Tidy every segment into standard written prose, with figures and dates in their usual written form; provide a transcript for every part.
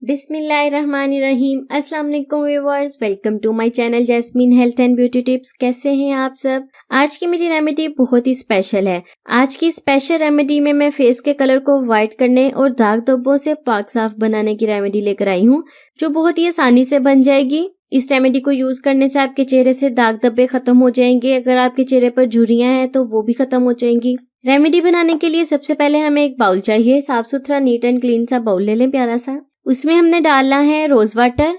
बिस्मिल्लाहिर्रहमानिर्रहीम। अस्सलाम वालेकुम viewers, welcome to my channel Jasmine health and beauty tips. कैसे हैं आप सब? आज की मेरी रेमेडी बहुत ही स्पेशल है। आज की स्पेशल रेमेडी में मैं फेस के कलर को व्हाइट करने और दाग धब्बों से पाक साफ बनाने की रेमेडी लेकर आई हूँ, जो बहुत ही आसानी से बन जाएगी। इस रेमेडी को यूज करने से आपके चेहरे से दाग धब्बे खत्म हो जाएंगे। अगर आपके चेहरे पर झुर्रियां हैं तो वो भी खत्म हो जाएंगी। रेमेडी बनाने के लिए सबसे पहले हमें एक बाउल चाहिए। साफ सुथरा नीट एंड क्लीन सा बाउल ले लें, प्यारा सा। उसमें हमने डालना है रोज वाटर।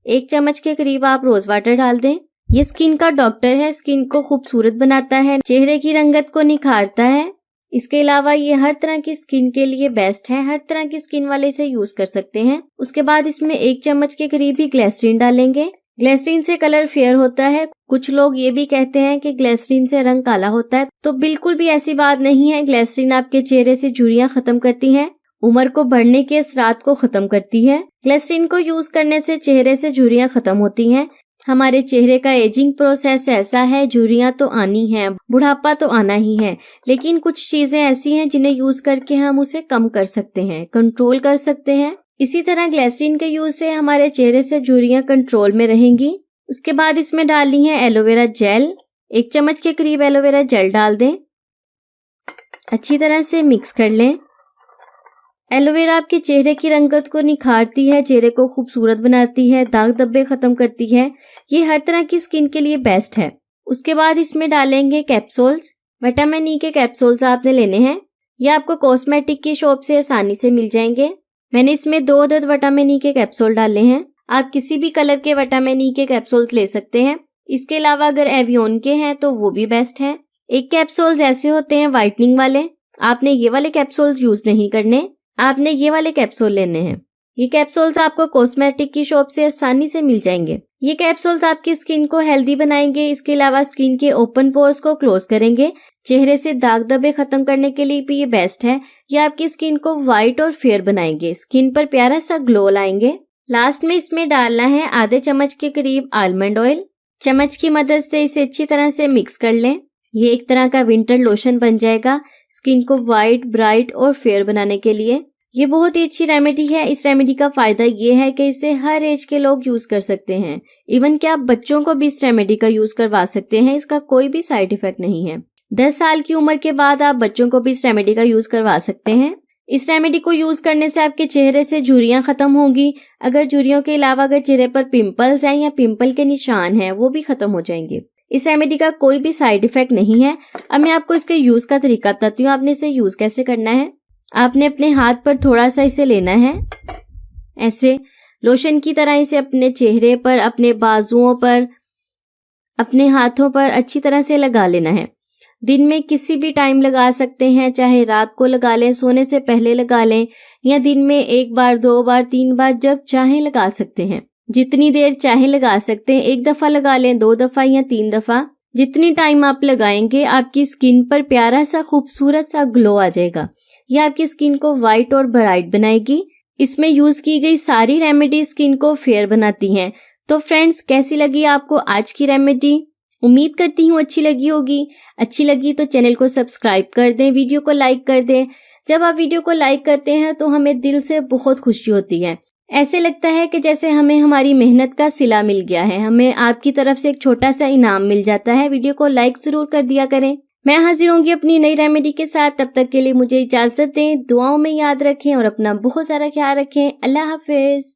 1 चम्मच के करीब आप रोज वाटर डाल दें। ये स्किन का डॉक्टर है, स्किन को खूबसूरत बनाता है, चेहरे की रंगत को निखारता है। इसके अलावा ये हर तरह की स्किन के लिए बेस्ट है, हर तरह की स्किन वाले इसे यूज कर सकते हैं। उसके बाद इसमें 1 चम्मच के करीब ही ग्लिसरीन डालेंगे। ग्लिसरीन से कलर फेयर होता है। कुछ लोग ये भी कहते हैं कि ग्लिसरीन से रंग काला होता है, तो बिल्कुल भी ऐसी बात नहीं है। ग्लिसरीन आपके चेहरे से झुर्रियां खत्म करती है, उम्र को बढ़ने के असरात को खत्म करती है। ग्लिसरीन को यूज करने से चेहरे से झुर्रियां खत्म होती हैं। हमारे चेहरे का एजिंग प्रोसेस ऐसा है, झुर्रियां तो आनी है, बुढ़ापा तो आना ही है, लेकिन कुछ चीजें ऐसी हैं जिन्हें यूज करके हम उसे कम कर सकते हैं, कंट्रोल कर सकते हैं। इसी तरह ग्लिसरीन के यूज से हमारे चेहरे से झुर्रियां कंट्रोल में रहेंगी। उसके बाद इसमें डालनी है एलोवेरा जेल। 1 चम्मच के करीब एलोवेरा जेल डाल दें। अच्छी तरह से मिक्स कर लें। एलोवेरा आपके चेहरे की रंगत को निखारती है, चेहरे को खूबसूरत बनाती है, दाग धब्बे खत्म करती है। ये हर तरह की स्किन के लिए बेस्ट है। उसके बाद इसमें डालेंगे कैप्सूल्स। विटामिन ई के कैप्सूल्स आपने लेने हैं। ये आपको कॉस्मेटिक की शॉप से आसानी से मिल जाएंगे। मैंने इसमें 2 अदद विटामिन ई के कैप्सूल डाले हैं। आप किसी भी कलर के विटामिन ई के कैप्सूल्स ले सकते हैं। इसके अलावा अगर एवियन के हैं तो वो भी बेस्ट है। एक कैप्सूल्स ऐसे होते हैं व्हाइटनिंग वाले, आपने ये वाले कैप्सूल्स यूज नहीं करने, आपने ये वाले कैप्सूल लेने हैं। ये कैप्सूल्स आपको कॉस्मेटिक की शॉप से आसानी से मिल जाएंगे। ये कैप्सूल्स आपकी स्किन को हेल्दी बनाएंगे। इसके अलावा स्किन के ओपन पोर्स को क्लोज करेंगे। चेहरे से दाग धब्बे खत्म करने के लिए भी ये बेस्ट है। ये आपकी स्किन को व्हाइट और फेयर बनाएंगे, स्किन पर प्यारा सा ग्लो लाएंगे। लास्ट में इसमें डालना है आधे चम्मच के करीब आलमंड ऑयल। चम्मच की मदद से इसे अच्छी तरह से मिक्स कर लें। ये एक तरह का विंटर लोशन बन जाएगा स्किन को व्हाइट, ब्राइट और फेयर बनाने के लिए। ये बहुत ही अच्छी रेमेडी है। इस रेमेडी का फायदा ये है कि इसे हर एज के लोग यूज कर सकते हैं। इवन कि आप बच्चों को भी इस रेमेडी का यूज करवा सकते हैं। इसका कोई भी साइड इफेक्ट नहीं है। 10 साल की उम्र के बाद आप बच्चों को भी इस रेमेडी का यूज करवा सकते हैं। इस रेमेडी को यूज करने से आपके चेहरे से झुर्रियां खत्म होंगी। अगर झुर्रियों के अलावा अगर चेहरे पर पिंपल्स हैं या पिंपल के निशान हैं, वो भी खत्म हो जाएंगे। इस रेमेडी का कोई भी साइड इफेक्ट नहीं है। अब मैं आपको इसके यूज का तरीका बताती हूँ। आपने इसे यूज कैसे करना है। आपने अपने हाथ पर थोड़ा सा इसे लेना है, ऐसे लोशन की तरह इसे अपने चेहरे पर, अपने बाजुओं पर, अपने हाथों पर अच्छी तरह से लगा लेना है। दिन में किसी भी टाइम लगा सकते हैं, चाहे रात को लगा लें, सोने से पहले लगा लें, या दिन में 1 बार, 2 बार, 3 बार, जब चाहे लगा सकते हैं। जितनी देर चाहे लगा सकते हैं। 1 दफा लगा लें, 2 दफा या 3 दफा। जितनी टाइम आप लगाएंगे आपकी स्किन पर प्यारा सा खूबसूरत सा ग्लो आ जाएगा। यह आपकी स्किन को व्हाइट और ब्राइट बनाएगी। इसमें यूज की गई सारी रेमेडी स्किन को फेयर बनाती हैं। तो फ्रेंड्स, कैसी लगी आपको आज की रेमेडी? उम्मीद करती हूँ अच्छी लगी होगी। अच्छी लगी तो चैनल को सब्सक्राइब कर दें, वीडियो को लाइक कर दें। जब आप वीडियो को लाइक करते हैं तो हमें दिल से बहुत खुशी होती है। ऐसे लगता है कि जैसे हमें हमारी मेहनत का सिला मिल गया है, हमें आपकी तरफ से एक छोटा सा इनाम मिल जाता है। वीडियो को लाइक जरूर कर दिया करें। मैं हाजिर होंगी अपनी नई रेमेडी के साथ। तब तक के लिए मुझे इजाजत दें। दुआओं में याद रखें और अपना बहुत सारा ख्याल रखें। अल्लाह हाफिज।